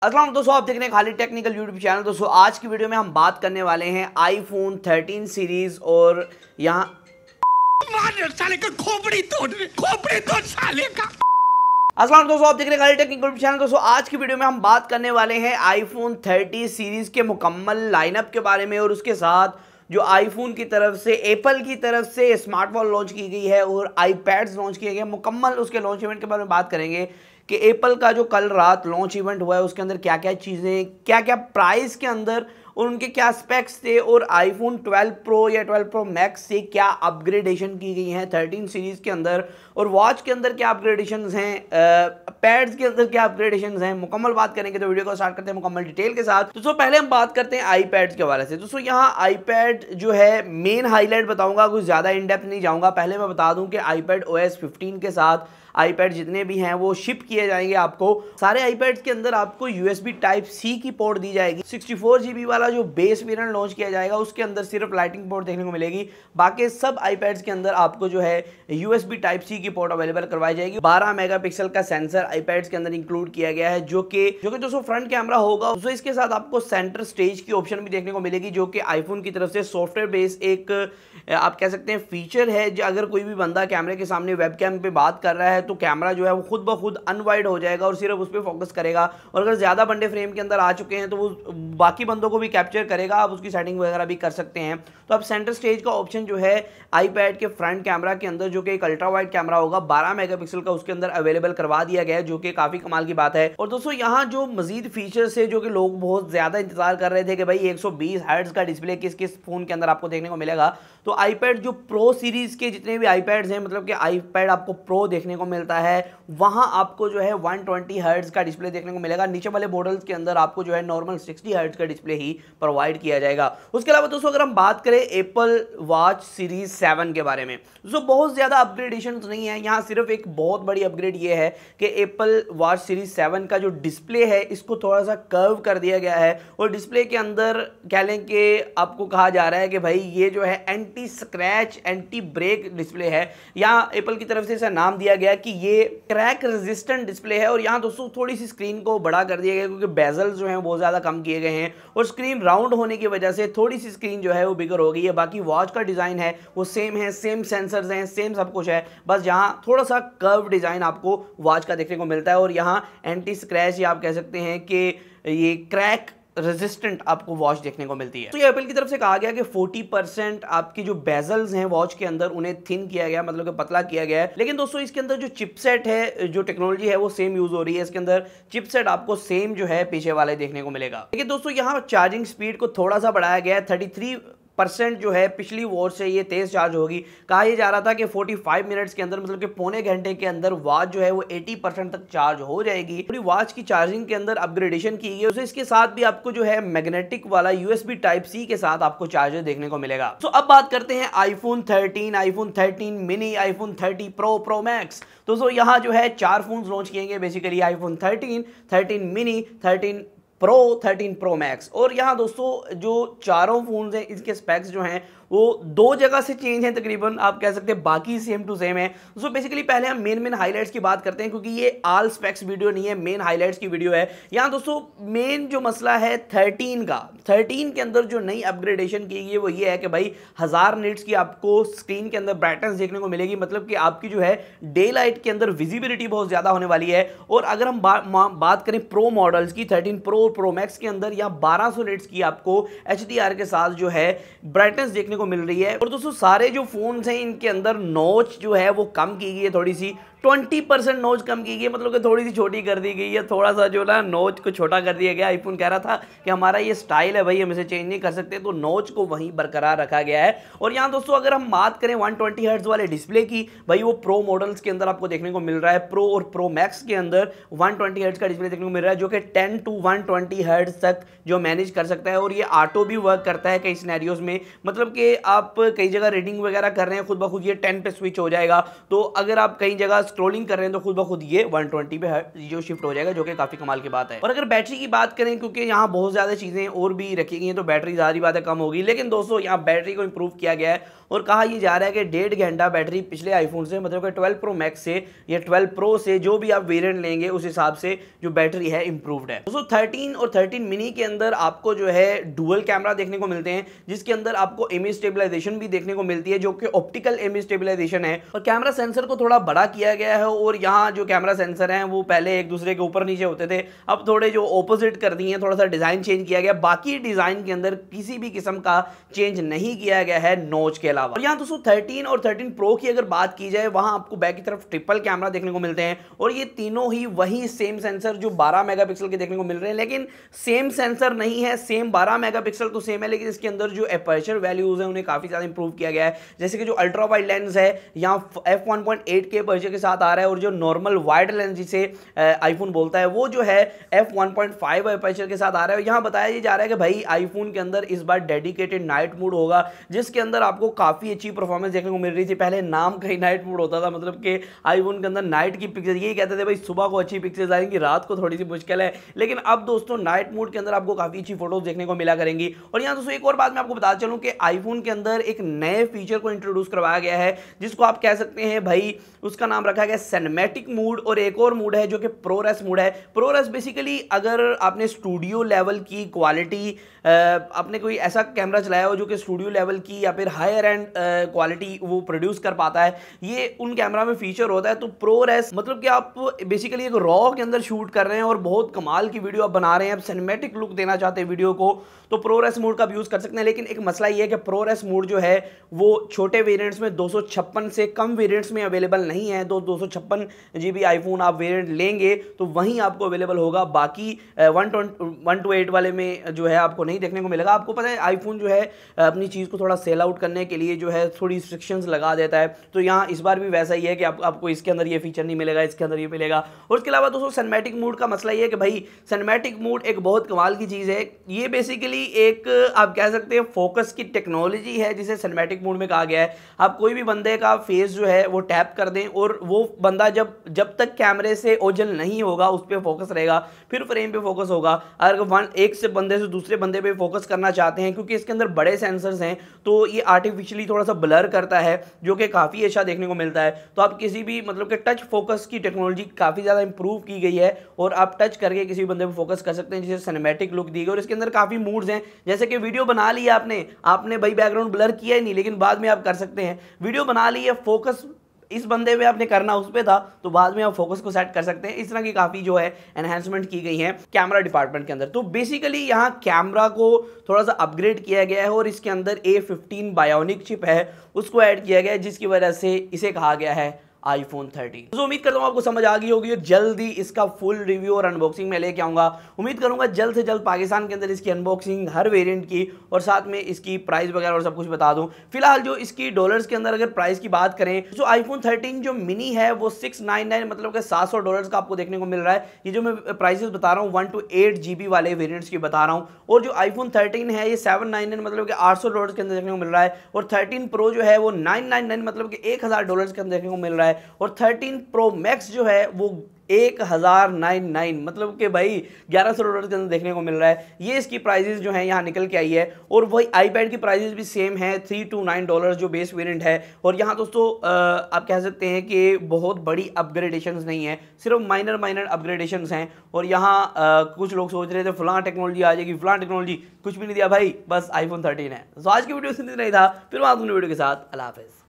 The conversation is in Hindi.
अस्सलाम दोस्तों, आप देख रहे हैं खालिद टेक्निकल यूट्यूब चैनल। दोस्तों आज की वीडियो में हम बात करने वाले हैं आईफोन 13 सीरीज और यहाँ साले का खोपड़ी तोड़ साले का। अस्सलाम दोस्तों, आप देख रहे हैं खालिद टेक्निकल यूट्यूब चैनल। दोस्तों आज की वीडियो में हम बात करने वाले हैं आईफोन 30 सीरीज के मुकम्मल लाइनअप के बारे में और उसके साथ जो आईफोन की तरफ से एप्पल की तरफ से स्मार्टफोन लॉन्च की गई है और आईपैड्स लॉन्च किए गए, मुकम्मल उसके लॉन्च इवेंट के बारे में बात करेंगे कि एप्पल का जो कल रात लॉन्च इवेंट हुआ है उसके अंदर क्या क्या चीज़ें, क्या क्या प्राइस के अंदर और उनके क्या स्पेक्स थे और आईफोन 12 प्रो या 12 प्रो मैक्स से क्या अपग्रेडेशन की गई हैं 13 सीरीज़ के अंदर, और वॉच के अंदर क्या अपग्रेडेशंस हैं, पैड्स के अंदर क्या अपग्रेडेशंस हैं, मुकम्मल बात करेंगे। तो वीडियो को स्टार्ट करते हैं मुकम्मल डिटेल के साथ। दोस्तों पहले हम बात करते हैं आईपैड्स के हवाले से। दोस्तों यहाँ आईपैड जो है मेन हाईलाइट बताऊंगा, कुछ ज़्यादा इन डेप्थ नहीं जाऊँगा। पहले मैं बता दूँ कि आईपैड OS 15 के साथ आईपैड जितने भी हैं वो शिप किए जाएंगे आपको। सारे आईपैड्स के अंदर आपको USB Type-C की पोर्ट दी जाएगी। 64 GB वाला जो बेस वेरिएंट लॉन्च किया जाएगा उसके अंदर सिर्फ लाइटिंग पोर्ट देखने को मिलेगी। बाकी सब आईपैड्स के अंदर आपको जो है USB Type-C की पोर्ट अवेलेबल करवाई जाएगी। 12 मेगापिक्सल का सेंसर आईपैड्स के अंदर इंक्लूड किया गया है जो कि दोस्तों फ्रंट कैमरा होगा। दोस्तों इसके साथ आपको सेंटर स्टेज की ऑप्शन भी देखने को मिलेगी जो कि आईफोन की तरफ से सॉफ्टवेयर बेस एक आप कह सकते हैं फीचर है। अगर कोई भी बंदा कैमरे के सामने वेबकैम पे बात कर रहा है तो कैमरा जो है वो खुद ब खुद अनवाइड हो जाएगा और सिर्फ उस पर फोकस करेगा, और अगर ज़्यादा बंदे फ्रेम के अंदर आ चुके हैं तो वो बाकी बंदों को भी कैप्चर करेगा। आप उसकी सेटिंग वगैरह भी कर सकते हैं। तो अब सेंटर स्टेज का ऑप्शन जो है आईपैड के फ्रंट कैमरा के अंदर जो कि एक अल्ट्रा वाइड कैमरा होगा 12 मेगापिक्सल का उसके अंदर अवेलेबल करवा दिया गया है, जो कि काफ़ी कमाल की बात है। और दोस्तों यहाँ जो मजीद फीचर्स है जो कि लोग बहुत ज़्यादा इंतजार कर रहे थे कि भाई 120 हर्ट्ज का डिस्प्ले किस किस फ़ोन के अंदर आपको देखने को मिलेगा, तो आईपैड जो प्रो सीरीज़ के जितने भी आईपैड्स हैं, मतलब कि आईपैड आपको प्रो देखने को मिलता है, वहां आपको जो है 120 हर्ट्ज का डिस्प्ले देखने को मिलेगा। नीचे वाले मॉडल्स के अंदर आपको जो है नॉर्मल 60 हर्ट्ज का डिस्प्ले ही प्रोवाइड किया जाएगा। उसके अलावा दोस्तों अगर हम बात करें एप्पल वॉच सीरीज 7 के बारे में, दोस्तों बहुत ज़्यादा अपग्रेडेशन नहीं है यहाँ। सिर्फ एक बहुत बड़ी अपग्रेड ये है कि एप्पल वॉच सीरीज 7 का जो डिस्प्ले है इसको थोड़ा सा कर्व कर दिया गया है, और डिस्प्ले के अंदर कह लें कि आपको कहा जा रहा है कि भाई ये जो है anti scratch anti break display है। यहाँ एप्पल की तरफ से ऐसा नाम दिया गया कि ये क्रैक रेजिस्टेंट डिस्प्ले है। और यहाँ दोस्तों थोड़ी सी स्क्रीन को बड़ा कर दिया गया क्योंकि बेजल जो हैं बहुत ज़्यादा कम किए गए हैं और स्क्रीन राउंड होने की वजह से थोड़ी सी स्क्रीन जो है वो बिगर हो गई है। बाकी वॉच का डिज़ाइन है वो सेम है, सेम सेंसर्स हैं, सेम सब कुछ है, बस यहाँ थोड़ा सा कर्व डिज़ाइन आपको वॉच का देखने को मिलता है। और यहाँ एंटी स्क्रैच या आप कह सकते हैं कि ये क्रैक रेजिस्टेंट आपको वॉच देखने को मिलती है। तो ये एप्पल की तरफ से कहा गया कि 40% आपकी जो बेजल्स हैं वॉच के अंदर उन्हें थिन किया गया, मतलब कि पतला किया गया है। लेकिन दोस्तों इसके अंदर जो चिपसेट है, जो टेक्नोलॉजी है वो सेम यूज हो रही है। इसके अंदर चिपसेट आपको सेम जो है पीछे वाले देखने को मिलेगा। लेकिन दोस्तों यहाँ चार्जिंग स्पीड को थोड़ा सा बढ़ाया गया है। 33% जो है पिछली वॉच से ये तेज चार्ज होगी। कहा यह जा रहा था कि 45 मिनट्स के अंदर, मतलब कि पौने घंटे के अंदर वॉच जो है वो 80% तक चार्ज हो जाएगी। पूरी वॉच की चार्जिंग के अंदर अपग्रेडेशन की गई है। इसके साथ भी आपको जो है मैग्नेटिक वाला USB Type-C के साथ आपको चार्जर देखने को मिलेगा। तो अब बात करते हैं iPhone 13, iPhone 13 mini, iPhone 30 pro, pro max. दोस्तों यहाँ जो है 4 फोन लॉन्च किए गए basically, iPhone 13, 13 mini, 13 pro, 13 pro max. और यहाँ दोस्तों जो चारों फोन्स हैं इसके स्पेक्स जो हैं वो 2 जगह से चेंज है तकरीबन, आप कह सकते हैं बाकी सेम टू सेम है। सो बेसिकली पहले हम मेन हाइलाइट्स की बात करते हैं क्योंकि ये ऑल स्पेक्स वीडियो नहीं है, मेन हाइलाइट्स की वीडियो है। यहाँ दोस्तों मेन जो मसला है 13 का, 13 के अंदर जो नई अपग्रेडेशन की गई है वो ये है कि भाई 1000 निट्स की आपको स्क्रीन के अंदर ब्राइटनेस देखने को मिलेगी, मतलब कि आपकी जो है डे लाइट के अंदर विजिबिलिटी बहुत ज़्यादा होने वाली है। और अगर हम बात करें प्रो मॉडल्स की, 13 प्रो और प्रो मैक्स के अंदर यहाँ 1200 निट्स की आपको HDR के साथ जो है ब्राइटनेस देखने को मिल रही है। और दोस्तों सारे जो फोन्स हैं इनके अंदर नॉच जो है वो कम की गई है, थोड़ी सी 20% नोच कम की गई है, मतलब कि थोड़ी सी छोटी कर दी गई है। थोड़ा सा जो ना नोच को छोटा कर दिया गया। आईफोन कह रहा था कि हमारा ये स्टाइल है भाई, हम इसे चेंज नहीं कर सकते, तो नोच को वहीं बरकरार रखा गया है। और यहाँ दोस्तों अगर हम बात करें 120 हर्ट्ज वाले डिस्प्ले की, भाई वो प्रो मॉडल्स के अंदर आपको देखने को मिल रहा है। प्रो और प्रो मैक्स के अंदर 120 हर्ट्ज का डिस्प्ले देखने को मिल रहा है जो कि 10 to 120 हर्ट्ज तक जो मैनेज कर सकता है। और ये ऑटो भी वर्क करता है कई सिनेरियोज में, मतलब कि आप कई जगह रीडिंग वगैरह कर रहे हैं खुद ब खुद ये 10 पे स्विच हो जाएगा। तो अगर आप कई जगह स्क्रॉलिंग कर रहे हैं तो खुद ब खुद ये 120 पे जो शिफ्ट हो जाएगा, जो कि काफी कमाल की बात है। और अगर बैटरी की बात करें, क्योंकि यहाँ बहुत ज्यादा चीजें और भी रखी गई हैं तो बैटरी सारी बात है कम होगी, लेकिन दोस्तों यहाँ बैटरी को इंप्रूव किया गया है और कहा यह जा रहा है कि 1.5 घंटा बैटरी पिछले आईफोन से, मतलब कि 12 प्रो मैक्स से या 12 प्रो से जो भी आप वेरिएंट लेंगे उस हिसाब से जो बैटरी है इंप्रूव्ड है। दोस्तों 13 और 13 मिनी के अंदर आपको जो है डुअल कैमरा देखने को मिलते हैं, जिसके अंदर आपको इमेज स्टेबलाइजेशन भी देखने को मिलती है, जो कि ऑप्टिकल इमेज स्टेबलाइजेशन है। और कैमरा सेंसर को थोड़ा बड़ा किया गया है और यहाँ जो कैमरा सेंसर हैं वो पहले एक दूसरे के ऊपर नीचे होते थे, अब थोड़े जो ऑपोजिट कर दिए हैं, थोड़ा सा डिजाइन चेंज किया गया। बाकी डिजाइन के अंदर किसी भी किस्म का चेंज नहीं किया गया है नॉच के अलावा। और यहाँ दोस्तों 13 और 13 प्रो की अगर बात की जाए, वहां आपको बैक की तरफ ट्रिपल कैमरा देखने को मिलते हैं और ये तीनों ही वही सेम सेंसर जो 12 मेगापिक्सल के देखने को मिल रहे हैं, लेकिन सेम सेंसर नहीं है, सेम 12 मेगापिक्सल तो सेम है, लेकिन इसके अंदर जो एपर्चर वैल्यूज हैं उन्हें काफी ज्यादा इंप्रूव किया गया है। जैसे कि जो अल्ट्रा वाइड लेंस है यहाँ f1.8 के एपर्चर के साथ आ रहा है और जो नॉर्मल वाइड लेंस जिसे आईफोन बोलता है वो जो है f1.5 एपर्चर के साथ आ रहा है। यहाँ बताया जा रहा है कि भाई आईफोन के अंदर इस बार डेडिकेटेड नाइट मोड होगा, जिसके अंदर आपको काफी अच्छी परफॉर्मेंस देखने को मिल रही थी। पहले नाम का ही नाइट मोड होता था, मतलब कि आईफोन के अंदर नाइट की पिक्चर, यही कहते थे भाई सुबह को अच्छी पिक्चर्स आएंगी, रात को थोड़ी सी मुश्किल है, लेकिन अब दोस्तों नाइट मोड के अंदर आपको काफी अच्छी फोटोज देखने को मिला करेंगी। और यहाँ दोस्तों एक और बात मैं आपको बता चलूं कि आईफोन के अंदर एक नए फीचर को इंट्रोड्यूस करवाया गया है, जिसको आप कह सकते हैं भाई, उसका नाम रखा गया सिनेमैटिक मोड। और एक और मोड है जो कि प्रोरेस मोड है। प्रोरेस बेसिकली अगर आपने स्टूडियो लेवल की क्वालिटी, आपने कोई ऐसा कैमरा चलाया हो जो कि स्टूडियो लेवल की या फिर हायर एंड क्वालिटी वो प्रोड्यूस कर पाता है, ये उन कैमरा में फीचर होता है। तो प्रोरेस मतलब कि आप बेसिकली एक रॉ के अंदर शूट कर रहे हैं और बहुत कमाल की वीडियो आप बना रहे हैं, आप सिनेमैटिक लुक देना चाहते हैं वीडियो को, तो प्रोरेस मोड का आप यूज कर सकते हैं। लेकिन एक मसला ये है कि प्रोरेस मोड जो है वो छोटे वेरिएंट्स में 256 से कम वेरिएंट्स में अवेलेबल नहीं है। 256 GB आईफोन आप वेरिएंट लेंगे तो वहीं आपको अवेलेबल होगा, बाकी 128 वाले में जो है आपको नहीं देखने को मिलेगा। आपको पता है आईफोन जो है अपनी चीज़ को थोड़ा सेल आउट करने के लिए जो है थोड़ी रिस्ट्रिक्शंस लगा देता है, तो यहाँ इस बार भी वैसा ही है कि आपको इसके अंदर ये फीचर नहीं मिलेगा, इसके अंदर ये मिलेगा। और उसके अलावा दोस्तों सिनेमैटिक मोड का मसला ये है कि भाई सिनेमैटिक मोड एक बहुत कमाल की चीज़ है। ये बेसिकली एक आप कह सकते हैं फोकस की टेक्नोलॉजी है, जिसे सिनेमैटिक मोड में कहा गया है। आप कोई भी बंदे का फेस जो है वो टैप कर दें और वो बंदा जब तक कैमरे से ओझल नहीं होगा उस पर फोकस रहेगा, फिर फ्रेम पे फोकस होगा। अगर एक से बंदे से दूसरे बंदे पे फोकस करना चाहते हैं, क्योंकि इसके अंदर बड़े सेंसर्स हैं, तो ये आर्टिफिशियली थोड़ा सा ब्लर करता है, जो कि काफ़ी अच्छा देखने को मिलता है। तो आप किसी भी मतलब कि टच फोकस की टेक्नोलॉजी काफ़ी ज़्यादा इंप्रूव की गई है और आप टच करके किसी भी बंदे पे फोकस कर सकते हैं, जिसे सिनेमैटिक लुक दी गई। और इसके अंदर काफ़ी मूड्स हैं, जैसे कि वीडियो बना लिया आपने भाई बैकग्राउंड ब्लर किया ही नहीं, लेकिन बाद में आप कर सकते हैं। वीडियो बना ली है, फोकस इस बंदे पे आपने करना उस पे था, तो बाद में आप फोकस को सेट कर सकते हैं। इस तरह की काफ़ी जो है एनहांसमेंट की गई है कैमरा डिपार्टमेंट के अंदर। तो बेसिकली यहाँ कैमरा को थोड़ा सा अपग्रेड किया गया है और इसके अंदर A15 बायोनिक चिप है, उसको ऐड किया गया है, जिसकी वजह से इसे कहा गया है आईफोन 13। तो उम्मीद करता हूँ आपको समझ आ गई होगी और जल्दी इसका फुल रिव्यू और अनबॉक्सिंग में लेके आऊंगा। उम्मीद करूंगा जल्द से जल्द पाकिस्तान के अंदर इसकी अनबॉक्सिंग हर वेरिएंट की और साथ में इसकी प्राइस वगैरह और सब कुछ बता दूं। फिलहाल जो इसकी डॉलर्स के अंदर अगर प्राइस की बात करें, तो आईफोन 13 जो मिनी है वो 699 मतलब कि $700 का आपको देखने को मिल रहा है। ये जो मैं प्राइसेस बता रहा हूँ 1 to 8 GB वाले वेरियंट्स की बता रहा हूँ। और जो आईफोन 13 है ये $799 मतलब कि $800 के अंदर देखने को मिल रहा है। और 13 प्रो जो है वो $999 मतलब कि $1000 के अंदर देखने को मिल रहा है। और 13 प्रो मैक्स जो है वो 1099 मतलब कि भाई $1100 के अंदर देखने को मिल रहा है। ये इसकी प्राइजेस जो हैं यहाँ निकल के आई है। और वही आईपैड की प्राइजेस भी सेम है, $329 जो बेस वेरिएंट है। और यहाँ दोस्तों आप कह सकते हैं कि बहुत बड़ी अपग्रेडेशंस नहीं है, सिर्फ माइनर अपग्रेडेशंस हैं। और यहाँ कुछ लोग सोच रहे थे फलां टेक्नोलॉजी आ जाएगी, फलां टेक्नोलॉजी, कुछ भी नहीं दिया भाई, बस आईफोन 13 है। तो आज की वीडियो से इतना ही था, फिर मैं आपको वीडियो के साथ अल्लाह हाफिज़।